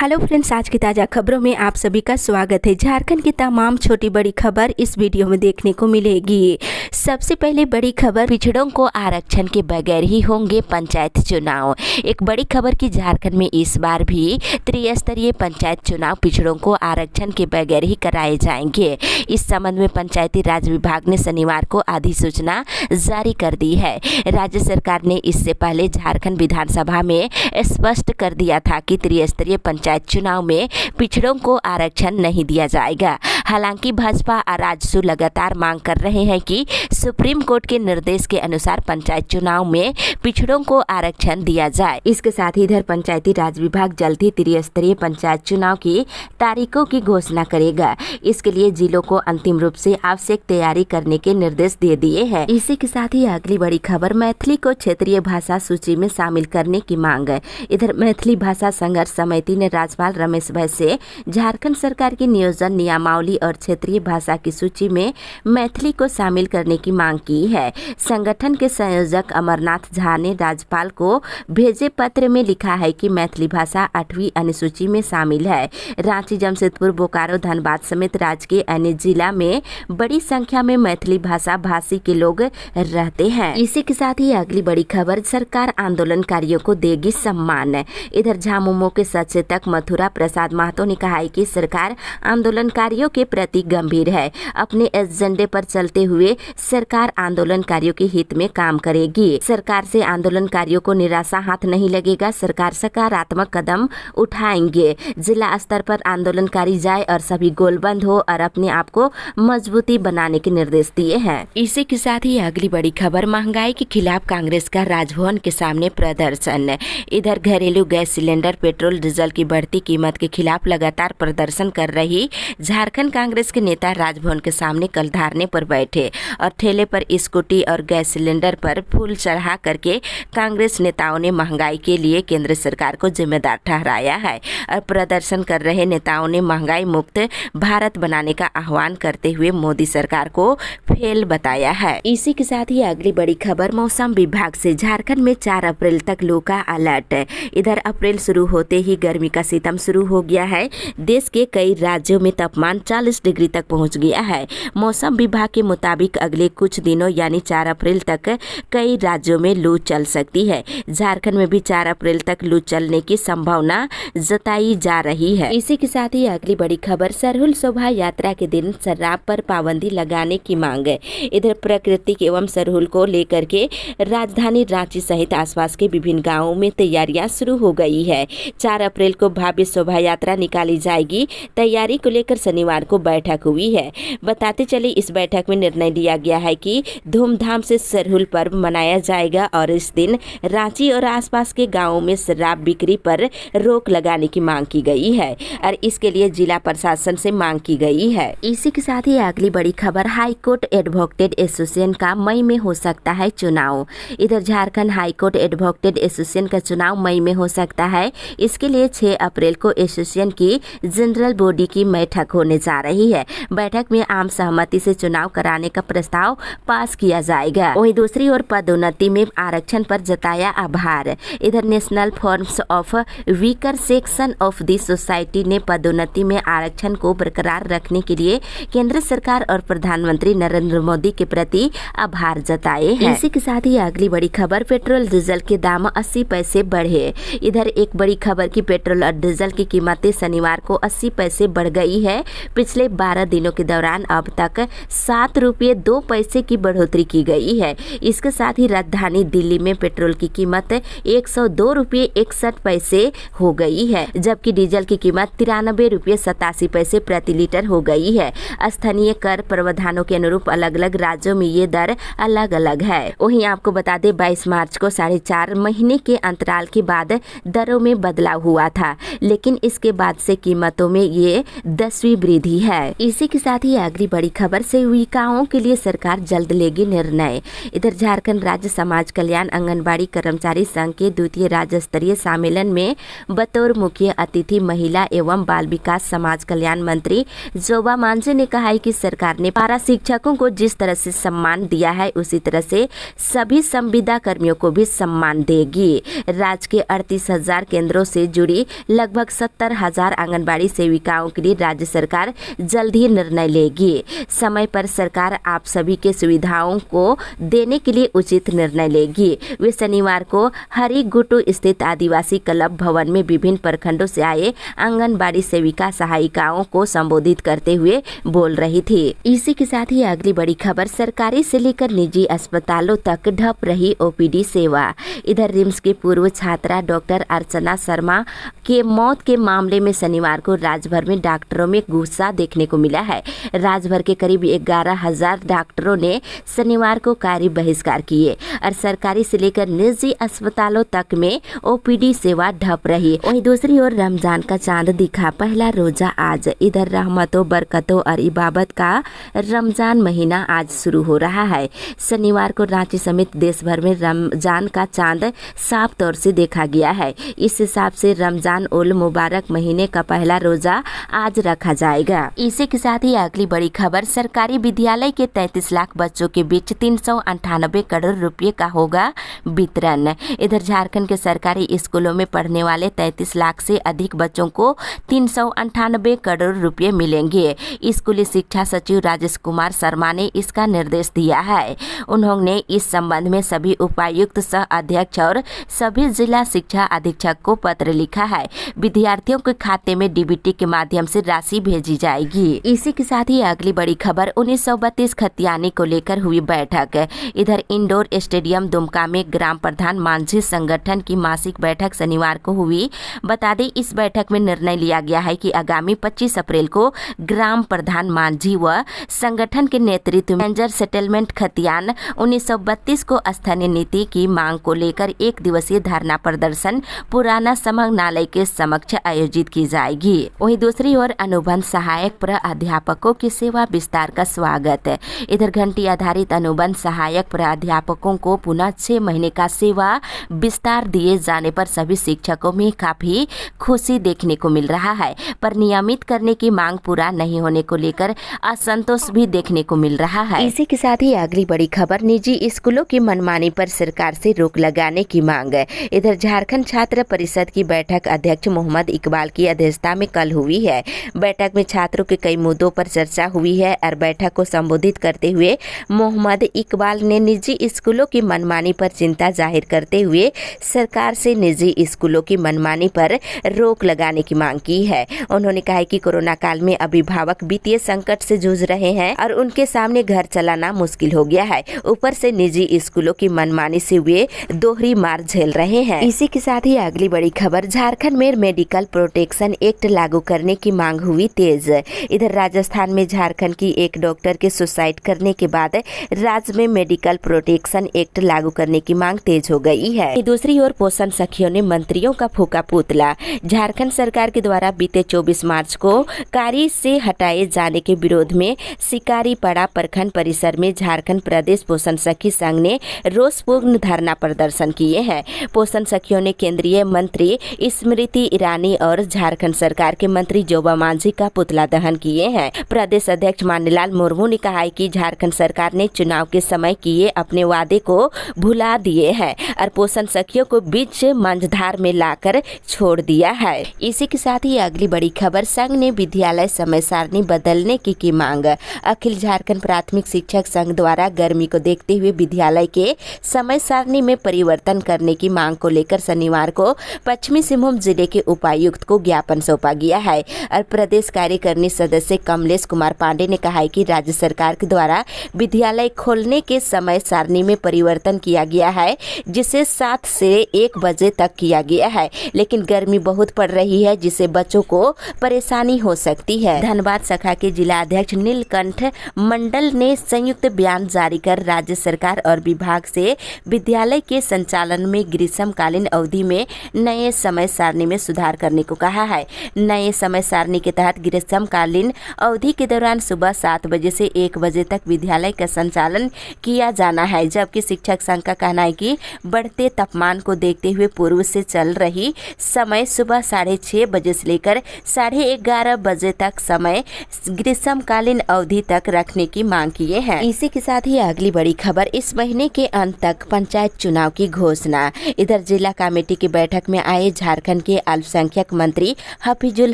Hello friends, आज की ताज़ा खबरों में आप सभी का स्वागत है। झारखंड की तमाम छोटी बड़ी खबर इस वीडियो में देखने को मिलेगी। सबसे पहले बड़ी खबर, पिछड़ों को आरक्षण के बगैर ही होंगे पंचायत चुनाव। एक बड़ी खबर कि झारखंड में इस बार भी त्रिस्तरीय पंचायत चुनाव पिछड़ों को आरक्षण के बगैर ही कराए जाएंगे। इस संबंध में पंचायती राज विभाग ने शनिवार को अधिसूचना जारी कर दी है। राज्य सरकार ने इससे पहले झारखंड विधानसभा में स्पष्ट कर दिया था कि त्रिस्तरीय पंचायत चुनाव में पिछड़ों को आरक्षण नहीं दिया जाएगा। हालांकि भाजपा और राजसू लगातार मांग कर रहे हैं कि सुप्रीम कोर्ट के निर्देश के अनुसार पंचायत चुनाव में पिछड़ों को आरक्षण दिया जाए। इसके साथ ही इधर पंचायती राज विभाग जल्द ही त्रिस्तरीय पंचायत चुनाव की तारीखों की घोषणा करेगा। इसके लिए जिलों को अंतिम रूप से आवश्यक तैयारी करने के निर्देश दे दिए हैं। इसी के साथ ही अगली बड़ी खबर, मैथिली को क्षेत्रीय भाषा सूची में शामिल करने की मांग है। इधर मैथिली भाषा संघर्ष समिति ने राज्यपाल रमेश बैस से झारखंड सरकार की नियोजन नियमावली और क्षेत्रीय भाषा की सूची में मैथिली को शामिल करने की मांग की है। संगठन के संयोजक अमरनाथ झा ने राज्यपाल को भेजे पत्र में लिखा है कि मैथिली भाषा 8वीं अनुसूची में शामिल है। रांची, जमशेदपुर, बोकारो, धनबाद समेत राज्य के अन्य जिला में बड़ी संख्या में मैथिली भाषा भाषी के लोग रहते हैं। इसी के साथ ही अगली बड़ी खबर, सरकार आंदोलनकारियों को देगी सम्मान। इधर झामुमो के सचेतक मथुरा प्रसाद महतो ने कहा है कि सरकार आंदोलनकारियों के प्रति गंभीर है। अपने एजेंडे पर चलते हुए सरकार आंदोलनकारियों के हित में काम करेगी। सरकार से आंदोलनकारियों को निराशा हाथ नहीं लगेगा। सरकार सकारात्मक कदम उठाएंगे। जिला स्तर पर आंदोलनकारी जाए और सभी गोलबंद हो और अपने आप को मजबूती बनाने के निर्देश दिए हैं। इसी के साथ ही अगली बड़ी खबर, महंगाई के खिलाफ कांग्रेस का राजभवन के सामने प्रदर्शन। इधर घरेलू गैस सिलेंडर, पेट्रोल, डीजल की बढ़ती कीमत के खिलाफ लगातार प्रदर्शन कर रही झारखंड कांग्रेस के नेता राजभवन के सामने कल धरने पर बैठे और ठेले पर स्कूटी और गैस सिलेंडर पर फूल चढ़ा करके कांग्रेस नेताओं ने महंगाई के लिए केंद्र सरकार को जिम्मेदार ठहराया है और प्रदर्शन कर रहे नेताओं ने महंगाई मुक्त भारत बनाने का आह्वान करते हुए मोदी सरकार को फेल बताया है। इसी के साथ ही अगली बड़ी खबर, मौसम विभाग से झारखंड में 4 अप्रैल तक लू का अलर्ट। इधर अप्रैल शुरू होते ही गर्मी का सितम शुरू हो गया है। देश के कई राज्यों में तापमान 40 डिग्री तक पहुंच गया है। मौसम विभाग के मुताबिक अगले कुछ दिनों यानी 4 अप्रैल तक कई राज्यों में लू चल सकती है। झारखंड में भी 4 अप्रैल तक लू चलने की संभावना जताई जा रही है। इसी के साथ ही अगली बड़ी खबर, सरहुल शोभा यात्रा के दिन शराब पर पाबंदी लगाने की मांग है। इधर प्राकृतिक एवं सरहुल को लेकर के राजधानी रांची सहित आसपास के विभिन्न गाँवों में तैयारियां शुरू हो गई है। 4 अप्रैल को भव्य शोभा यात्रा निकाली जाएगी। तैयारी को लेकर शनिवार को बैठक हुई है। बताते चले, इस बैठक में निर्णय लिया गया है कि धूमधाम से सरहुल पर्व मनाया जाएगा और इस दिन रांची और आसपास के गांवों में शराब बिक्री पर रोक लगाने की मांग की गई है और इसके लिए जिला प्रशासन से मांग की गई है। इसी के साथ ही अगली बड़ी खबर, हाईकोर्ट एडवोकेट एसोसिएशन का मई में हो सकता है चुनाव। इधर झारखंड हाईकोर्ट एडवोकेट एसोसिएशन का चुनाव मई में हो सकता है। इसके लिए 6 अप्रैल को एसोसिएशन की जनरल बॉडी की बैठक होने जा रही है। बैठक में आम सहमति से चुनाव कराने का प्रस्ताव पास किया जाएगा। वहीं दूसरी ओर पदोन्नति में आरक्षण पर जताया आभार। इधर national forums of weaker section of the society ने पदोन्नति में आरक्षण को बरकरार रखने के लिए केंद्र सरकार और प्रधानमंत्री नरेंद्र मोदी के प्रति आभार जताए हैं। इसी के साथ ही अगली बड़ी खबर, पेट्रोल डीजल के दाम 80 पैसे बढ़े। इधर एक बड़ी खबर कि पेट्रोल और डीजल की कीमतें शनिवार को 80 पैसे बढ़ गई है। पिछले 12 दिनों के दौरान अब तक 7 रुपये 2 पैसे की बढ़ोतरी की गई है। इसके साथ ही राजधानी दिल्ली में पेट्रोल की कीमत 102 रुपये 61 पैसे हो गई है, जबकि डीजल की कीमत 93 रुपये 87 पैसे प्रति लीटर हो गई है। स्थानीय कर प्रावधानों के अनुरूप अलग अलग राज्यों में ये दर अलग अलग है। वहीं आपको बता दें, 22 मार्च को 4.5 महीने के अंतराल के बाद दरों में बदलाव हुआ था, लेकिन इसके बाद से कीमतों में ये 10वीं वृद्धि है। इसी के साथ ही अगली बड़ी खबर सेविकाओं के लिए सरकार जल्द लेगी निर्णय। इधर झारखंड राज्य समाज कल्याण आंगनबाड़ी कर्मचारी संघ के द्वितीय राज्य स्तरीय सम्मेलन में बतौर मुख्य अतिथि महिला एवं बाल विकास समाज कल्याण मंत्री जोबा मांझी ने कहा है कि सरकार ने पारा शिक्षकों को जिस तरह से सम्मान दिया है उसी तरह से सभी संविदा कर्मियों को भी सम्मान देगी। राज्य के 38,000 केंद्रों से जुड़ी लगभग 70,000 आंगनबाड़ी सेविकाओं के लिए राज्य सरकार जल्द ही निर्णय लेगी। समय पर सरकार आप सभी के सुविधाओं को देने के लिए उचित निर्णय लेगी। वे शनिवार को हरिगुटू स्थित आदिवासी क्लब भवन में विभिन्न प्रखंडों से आए आंगनबाड़ी सेविका सहायिकाओं को संबोधित करते हुए बोल रही थी। इसी के साथ ही अगली बड़ी खबर सरकारी से लेकर निजी अस्पतालों तक ढप रही ओपीडी सेवा। इधर रिम्स की पूर्व छात्रा डॉक्टर अर्चना शर्मा के मौत के मामले में शनिवार को राज्यभर में डॉक्टरों में गुस्सा देखने को मिला है। राज्यभर के करीब 11,000 डॉक्टरों ने शनिवार को कार्य बहिष्कार किए और सरकारी से लेकर निजी अस्पतालों तक में ओपीडी सेवा ढप रही। वहीं दूसरी ओर रमजान का चांद दिखा, पहला रोजा आज। इधर रहमतों बरकतों और इबादत का रमजान महीना आज शुरू हो रहा है। शनिवार को रांची समेत देश भर में रमजान का चांद साफ तौर से देखा गया है। इस हिसाब से रमजान उल मुबारक महीने का पहला रोजा आज रखा जाएगा। इसी के साथ ही अगली बड़ी खबर सरकारी विद्यालय के 33 लाख बच्चों के बीच 398 करोड़ रुपए का होगा वितरण। इधर झारखंड के सरकारी स्कूलों में पढ़ने वाले 33 लाख से अधिक बच्चों को 398 करोड़ रुपए मिलेंगे। स्कूली शिक्षा सचिव राजेश कुमार शर्मा ने इसका निर्देश दिया है। उन्होंने इस संबंध में सभी उपायुक्त सह अध्यक्ष और सभी जिला शिक्षा अधीक्षक को पत्र लिखा है। विद्यार्थियों के खाते में डीबीटी के माध्यम से राशि भेजी जाएगी। इसी के साथ ही अगली बड़ी खबर 1932 खतियानी को लेकर हुई बैठक। इधर इंडोर स्टेडियम दुमका में ग्राम प्रधान मांझी संगठन की मासिक बैठक शनिवार को हुई। बता दें इस बैठक में निर्णय लिया गया है कि आगामी 25 अप्रैल को ग्राम प्रधान मांझी व संगठन के नेतृत्व में रेंजर सेटलमेंट खतियान 1932 को स्थानीय नीति की मांग को लेकर एक दिवसीय धरना प्रदर्शन पुराना समाहरणालय के समक्ष आयोजित की जाएगी। वहीं दूसरी ओर अनुबंध सहायक प्राध्यापकों की सेवा विस्तार का स्वागत। इधर घंटी आधारित अनुबंध सहायक प्राध्यापकों को पुनः 6 महीने का सेवा विस्तार दिए जाने पर सभी शिक्षकों में काफी खुशी देखने को मिल रहा है, पर नियमित करने की मांग पूरा नहीं होने को लेकर असंतोष भी देखने को मिल रहा है। इसी के साथ ही अगली बड़ी खबर निजी स्कूलों की मनमानी पर सरकार से रोक लगाने की मांग। इधर झारखंड छात्र परिषद की बैठक अध्यक्ष मोहम्मद इकबाल की अध्यक्षता में कल हुई है। बैठक में छात्रों के कई मुद्दों पर चर्चा हुई है और बैठक को संबोधित करते हुए मोहम्मद इकबाल ने निजी स्कूलों की मनमानी पर चिंता जाहिर करते हुए सरकार से निजी स्कूलों की मनमानी पर रोक लगाने की मांग की है। उन्होंने कहा कि कोरोना काल में अभिभावक वित्तीय संकट से जूझ रहे हैं और उनके सामने घर चलाना मुश्किल हो गया है। ऊपर से निजी स्कूलों की मनमानी से वे दोहरी मार झेल रहे हैं। इसी के साथ ही अगली बड़ी खबर झारखंड में मेडिकल प्रोटेक्शन एक्ट लागू करने की मांग हुई तेज। इधर राजस्थान में झारखंड की एक डॉक्टर के सुसाइड करने के बाद राज्य में मेडिकल प्रोटेक्शन एक्ट लागू करने की मांग तेज हो गई है। दूसरी ओर पोषण सखियों ने मंत्रियों का फूका पुतला। झारखंड सरकार के द्वारा बीते 24 मार्च को कार्य से हटाए जाने के विरोध में शिकारीपाड़ा प्रखंड परिसर में झारखंड प्रदेश पोषण सखी संघ ने रोषपूर्ण धरना प्रदर्शन किए हैं। पोषण सखियों ने केंद्रीय मंत्री स्मृति ईरानी और झारखंड सरकार के मंत्री जोबा मांझी का पुतला दहन किए हैं। प्रदेश अध्यक्ष मान्यलाल मुर्मू ने कहा है कि झारखंड सरकार ने चुनाव के समय किए अपने वादे को भुला दिए हैं और पोषण सखियों को बीच मंझधार में लाकर छोड़ दिया है। इसी के साथ ही अगली बड़ी खबर संघ ने विद्यालय समय सारणी बदलने की मांग। अखिल झारखंड प्राथमिक शिक्षक संघ द्वारा गर्मी को देखते हुए विद्यालय के समय सारणी में परिवर्तन करने की मांग को लेकर शनिवार को पश्चिमी सिंहभूम जिले के उपायुक्त को ज्ञापन सौंपा गया है और प्रदेश कार्यकारिणी सदस्य कमलेश कुमार पांडे ने कहा है कि राज्य सरकार के द्वारा विद्यालय खोलने के समय सारणी में परिवर्तन किया गया है, जिसे 7 से 1 बजे तक किया गया है, लेकिन गर्मी बहुत पड़ रही है जिससे बच्चों को परेशानी हो सकती है। धनबाद शाखा के जिला अध्यक्ष नीलकंठ मंडल ने संयुक्त बयान जारी कर राज्य सरकार और विभाग से विद्यालय के संचालन में ग्रीष्मकालीन अवधि में नए समय सारणी में सुधार करने को कहा है। नए समय सारणी के तहत ग्रीष्म ग्रीष्मकालीन अवधि के दौरान सुबह 7 बजे से 1 बजे तक विद्यालय का संचालन किया जाना है। जबकि शिक्षक संघ का कहना है कि बढ़ते तापमान को देखते हुए पूर्व से चल रही समय सुबह 6:30 बजे से लेकर 11:30 बजे तक समय ग्रीष्मकालीन अवधि तक रखने की मांग किए हैं। इसी के साथ ही अगली बड़ी खबर, इस महीने के अंत तक पंचायत चुनाव की घोषणा। इधर जिला कमेटी की बैठक में आए झारखंड के अल्पसंख्यक मंत्री हफीजुल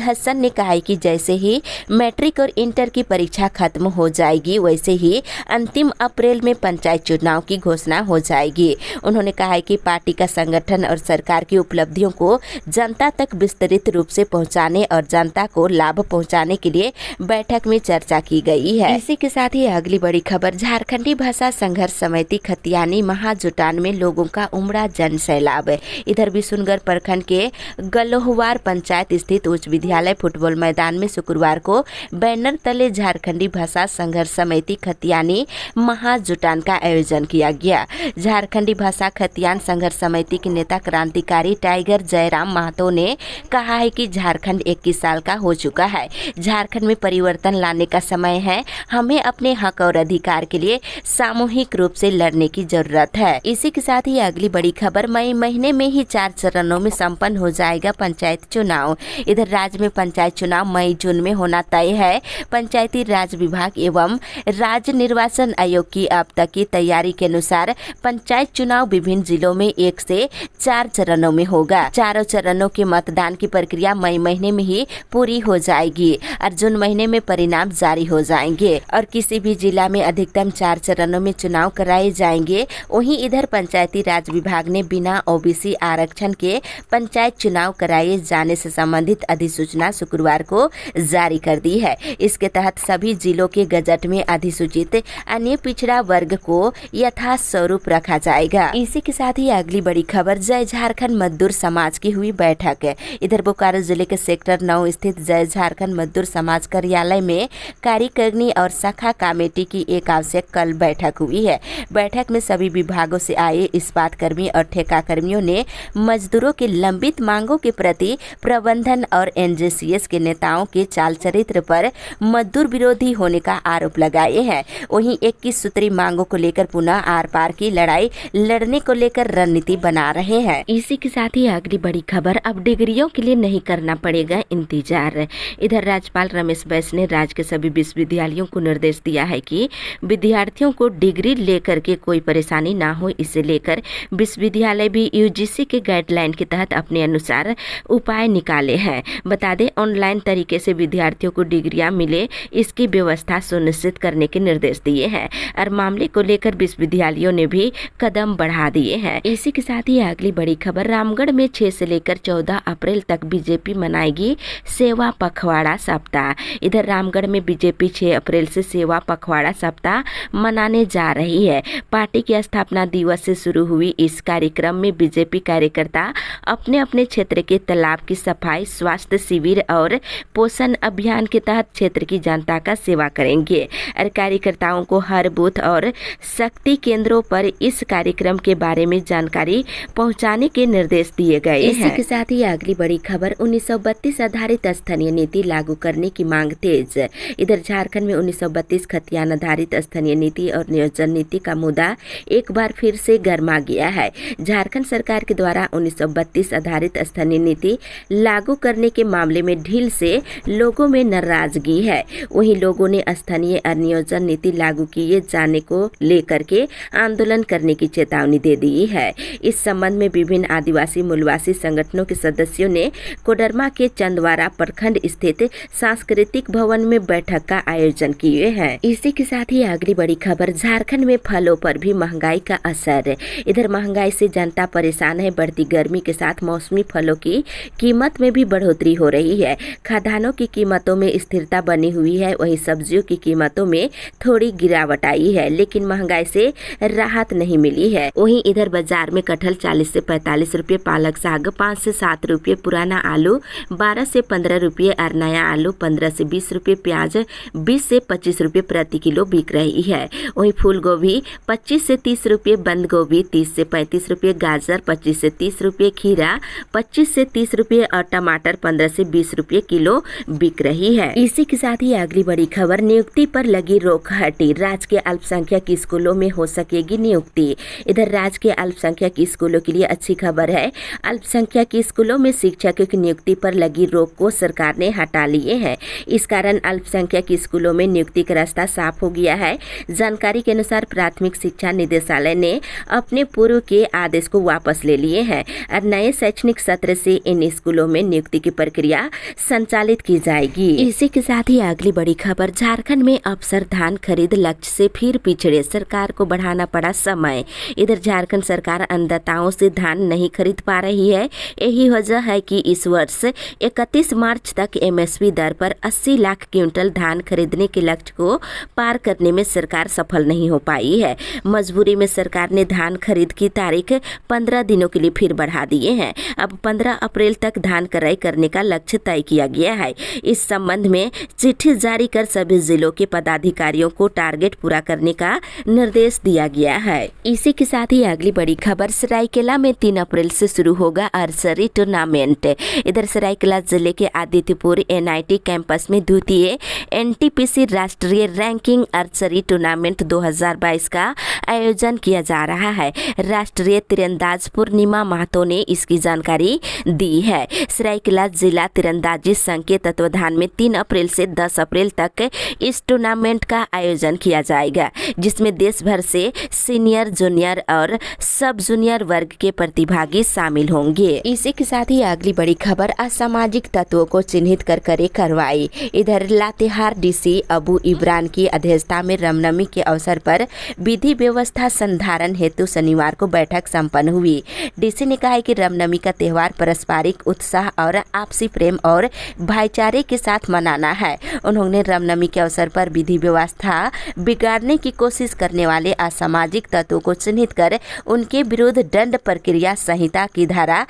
हसन ने कहा है कि जैसे ही मैट्रिक और इंटर की परीक्षा खत्म हो जाएगी वैसे ही अंतिम अप्रैल में पंचायत चुनाव की घोषणा हो जाएगी। उन्होंने कहा है कि पार्टी का संगठन और सरकार की उपलब्धियों को जनता तक विस्तृत रूप से पहुंचाने और जनता को लाभ पहुंचाने के लिए बैठक में चर्चा की गई है। इसी के साथ ही अगली बड़ी खबर, झारखंडी भाषा संघर्ष समिति खतियानी महाजुटान में लोगों का उमड़ा जन सैलाब। इधर बिशुनगढ़ प्रखंड के गलोहवार पंचायत स्थित उच्च विद्यालय फुटबॉल मैदान में शुक्रवार को बैनर तले झारखंडी भाषा संघर्ष समिति खतियानी महाजुटान का आयोजन किया गया। झारखंडी भाषा खतियान संघर्ष समिति के नेता क्रांतिकारी टाइगर जयराम महतो ने कहा है कि झारखंड 21 साल का हो चुका है। झारखंड में परिवर्तन लाने का समय है। हमें अपने हक और अधिकार के लिए सामूहिक रूप से लड़ने की जरूरत है। इसी के साथ ही अगली बड़ी खबर, मई महीने में ही 4 चरणों में संपन्न हो जाएगा पंचायत चुनाव। इधर राज्य में पंचायत चुनाव मई जून में होना तय है। पंचायती राज विभाग एवं राज्य निर्वाचन आयोग की अब तक की तैयारी के अनुसार पंचायत चुनाव विभिन्न जिलों में 1 से 4 चरणों में होगा। चारों चरणों के मतदान की प्रक्रिया मई महीने में ही पूरी हो जाएगी और जून महीने में परिणाम जारी हो जाएंगे और किसी भी जिला में अधिकतम 4 चरणों में चुनाव कराए जाएंगे। वहीं इधर पंचायती राज विभाग ने बिना ओबीसी आरक्षण के पंचायत चुनाव कराए जाने से संबंधित अधिसूचना शुक्रवार को जारी कर दी है। इसके तहत सभी जिलों के गजट में अधिसूचित अन्य पिछड़ा वर्ग को यथास्वरूप रखा जाएगा। इसी के साथ ही अगली बड़ी खबर, जय झारखंड मजदूर समाज की हुई बैठक। इधर बोकारो जिले के सेक्टर 9 स्थित जय झारखंड मजदूर समाज कार्यालय में कार्यकारिणी और शाखा कमेटी की एक आवश्यक कल बैठक हुई है। बैठक में सभी विभागों से आए इस्पात कर्मी और ठेका कर्मियों ने मजदूरों के लंबित मांगों के प्रति प्रबंधन और एनजेसीएस के नेताओं के चाल चरित्र पर मजदूर विरोधी होने का आरोप लगाए हैं। वहीं 21 सूत्री मांगों को लेकर पुनः आर पार की लड़ाई लड़ने को लेकर रणनीति बना रहे हैं। इसी के साथ ही अगली बड़ी खबर, अब डिग्रियों के लिए नहीं करना पड़ेगा इंतजार। इधर राज्यपाल रमेश बैस ने राज्य के सभी विश्वविद्यालयों को निर्देश दिया है कि विद्यार्थियों को डिग्री लेकर के कोई परेशानी ना हो। इसे लेकर विश्वविद्यालय भी यूजीसी के गाइडलाइन के तहत अपने अनुसार उपाय निकाले हैं। बता दें, ऑनलाइन तरीके से विद्यार्थियों को डिग्रियां मिले, इसकी व्यवस्था सुनिश्चित करने के निर्देश दिए हैं और मामले को लेकर विश्वविद्यालयों ने भी कदम बढ़ा दिए हैं। इसी के साथ ही अगली बड़ी खबर, रामगढ़ में 6 से लेकर 14 अप्रैल तक बीजेपी मनाएगी सेवा पखवाड़ा सप्ताह। इधर रामगढ़ में बीजेपी 6 अप्रैल से सेवा पखवाड़ा सप्ताह मनाने जा रही है। पार्टी के स्थापना दिवस से शुरू हुई इस कार्यक्रम में बीजेपी कार्यकर्ता अपने अपने क्षेत्र के तालाब की सफाई, स्वास्थ्य शिविर और पोषण अभियान के तहत क्षेत्र की जनता का सेवा करेंगे और कार्यकर्ताओं को हर बूथ और शक्ति केंद्रों पर इस कार्यक्रम के बारे में जानकारी पहुंचाने के निर्देश दिए गए हैं। इसी के साथ ही अगली बड़ी खबर, 1932 आधारित स्थानीय नीति लागू करने की मांग तेज। इधर झारखंड में 1932 खतियान आधारित स्थानीय नीति और नियोजन नीति का मुद्दा एक बार फिर से गर्मा गया है। झारखंड सरकार के द्वारा 1932 आधारित स्थानीय नीति लागू करने के मामले में ढील से लोगों में नाराजगी है। वहीं लोगों ने स्थानीय नियोजन नीति लागू किए जाने को लेकर के आंदोलन करने की चेतावनी दे दी है। इस संबंध में विभिन्न आदिवासी मूलवासी संगठनों के सदस्यों ने कोडरमा के चंदवारा प्रखंड स्थित सांस्कृतिक भवन में बैठक का आयोजन किए हैं। इसी के साथ ही अगली बड़ी खबर, झारखंड में फलों पर भी महंगाई का असर। इधर महंगाई से जनता परेशान है। बढ़ती गर्मी के साथ मौसमी फलों की कीमत में भी बढ़ोतरी हो रही है। खाद्यान्नों की कीमतों में स्थिरता बनी हुई है। वहीं सब्जियों की कीमतों में थोड़ी गिरावट आई है, लेकिन महंगाई से राहत नहीं मिली है। वहीं इधर बाजार में कटहल 40 से 45 रुपये, पालक साग 5 से 7 रुपये, पुराना आलू 12 से 15 रुपये और नया आलू 15 से 20 रुपये, प्याज 20 से 25 रुपये प्रति किलो बिक रही है। वहीं फूल गोभी 25 से 30 रुपये, बंद गोभी 30 से 35 रुपये, गाजर 25 से 30 रुपये, खीरा 25 से 30 रुपये और टमाटर 15 से 20 रुपये किलो बिक दिख रही है। इसी के साथ ही अगली बड़ी खबर, नियुक्ति पर लगी रोक हटी, राजकीय अल्पसंख्यक स्कूलों में हो सकेगी नियुक्ति। इधर राजकीय अल्पसंख्यक स्कूलों के लिए अच्छी खबर है। अल्पसंख्यक स्कूलों में शिक्षकों की नियुक्ति पर लगी रोक को सरकार ने हटा लिए है। इस कारण अल्पसंख्यक स्कूलों में नियुक्ति का रास्ता साफ हो गया है। जानकारी के अनुसार प्राथमिक शिक्षा निदेशालय ने अपने पूर्व के आदेश को वापस ले लिए हैं और नए शैक्षणिक सत्र से इन स्कूलों में नियुक्ति की प्रक्रिया संचालित की जाएगी। इसी के साथ ही अगली बड़ी खबर, झारखंड में अफसर धान खरीद लक्ष्य से फिर पिछड़े, सरकार को बढ़ाना पड़ा समय। इधर झारखंड सरकार अन्नदाताओं से धान नहीं खरीद पा रही है। यही वजह है कि इस वर्ष 31 मार्च तक एमएसपी दर पर 80 लाख क्विंटल धान खरीदने के लक्ष्य को पार करने में सरकार सफल नहीं हो पाई है। मजबूरी में सरकार ने धान खरीद की तारीख 15 दिनों के लिए फिर बढ़ा दिए हैं। अब 15 अप्रैल तक धान क्रय करने का लक्ष्य तय किया गया है। इस संबंध में चिट्ठी जारी कर सभी जिलों के पदाधिकारियों को टारगेट पूरा करने का निर्देश दिया गया है। इसी के साथ ही अगली बड़ी खबर, सरायकेला में 3 अप्रैल से शुरू होगा आर्चरी टूर्नामेंट। इधर सरायकेला जिले के आदित्यपुर एनआईटी कैंपस में द्वितीय एनटीपीसी राष्ट्रीय रैंकिंग आर्चरी टूर्नामेंट 2022 का आयोजन किया जा रहा है। राष्ट्रीय तीरंदाज पूर्णिमा महतो ने इसकी जानकारी दी है। सरायकेला जिला तीरंदाजी संघ के तत्वाधान में 3 अप्रैल से 10 अप्रैल तक इस टूर्नामेंट का आयोजन किया जाएगा, जिसमें देश भर से सीनियर, जूनियर और सब जूनियर वर्ग के प्रतिभागी शामिल होंगे। इसी के साथ ही अगली बड़ी खबर, असामाजिक तत्वों को चिन्हित कर करे कार्रवाई। इधर लातेहार डीसी अबू इमरान की अध्यक्षता में रामनवमी के अवसर पर विधि व्यवस्था संधारण हेतु शनिवार को बैठक संपन्न हुई। डीसी ने कहा है कि रामनवमी का त्यौहार पारस्परिक उत्साह और आपसी प्रेम और भाईचारे के साथ मनाना है। उन्होंने रामनवमी के अवसर पर विधि व्यवस्था बिगाड़ने की कोशिश करने वाले असामाजिक तत्वों को चिन्हित कर उनके विरुद्ध दंड प्रक्रिया संहिता की धारा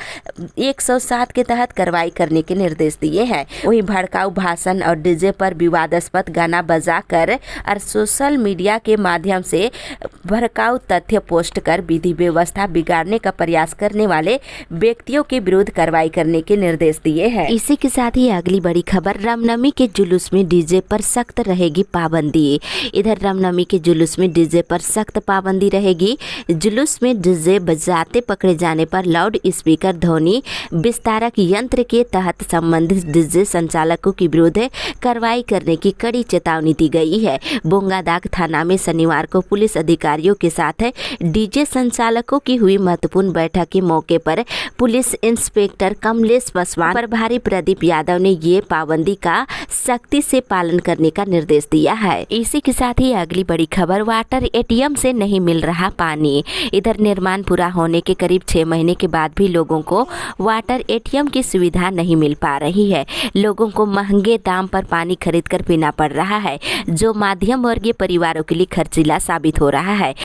107 के तहत कार्रवाई करने के निर्देश दिए हैं। वहीं भड़काऊ भाषण और डीजे पर विवादास्पद गाना बजाकर और सोशल मीडिया के माध्यम से भड़काऊ तथ्य पोस्ट कर विधि व्यवस्था बिगाड़ने का प्रयास करने वाले व्यक्तियों के विरुद्ध कार्रवाई करने के निर्देश दिए हैं। इसी के साथ ही अगली बड़ी खबर, रामनवमी के जुलूस में डीजे पर सख्त रहेगी पाबंदी। इधर रामनवमी के जुलूस में डीजे पर सख्त पाबंदी रहेगी। जुलूस में डीजे बजाते पकड़े जाने पर लाउड स्पीकर, ध्वनि विस्तारक यंत्र के तहत संबंधित डीजे संचालकों के विरुद्ध कार्रवाई करने की कड़ी चेतावनी दी गई है। बोंगादाग थाना में शनिवार को पुलिस अधिकारियों के साथ डीजे संचालकों की हुई महत्वपूर्ण बैठक के मौके पर पुलिस इंस्पेक्टर कमलेश पासवान, प्रभारी प्रदीप यादव ने ये पाबंदी का सख्ती से पालन करने का निर्देश दिया है। इसी के साथ ही अगली बड़ी खबर, वाटर एटीएम से नहीं मिल रहा पानी। इधर निर्माण पूरा होने के करीब 6 महीने के बाद भी लोगों को वाटर एटीएम की सुविधा नहीं मिल पा रही है। लोगों को महंगे दाम पर पानी खरीद कर पीना पड़ रहा है, जो मध्यम वर्गीय परिवारों के लिए खर्चीला साबित हो रहा है।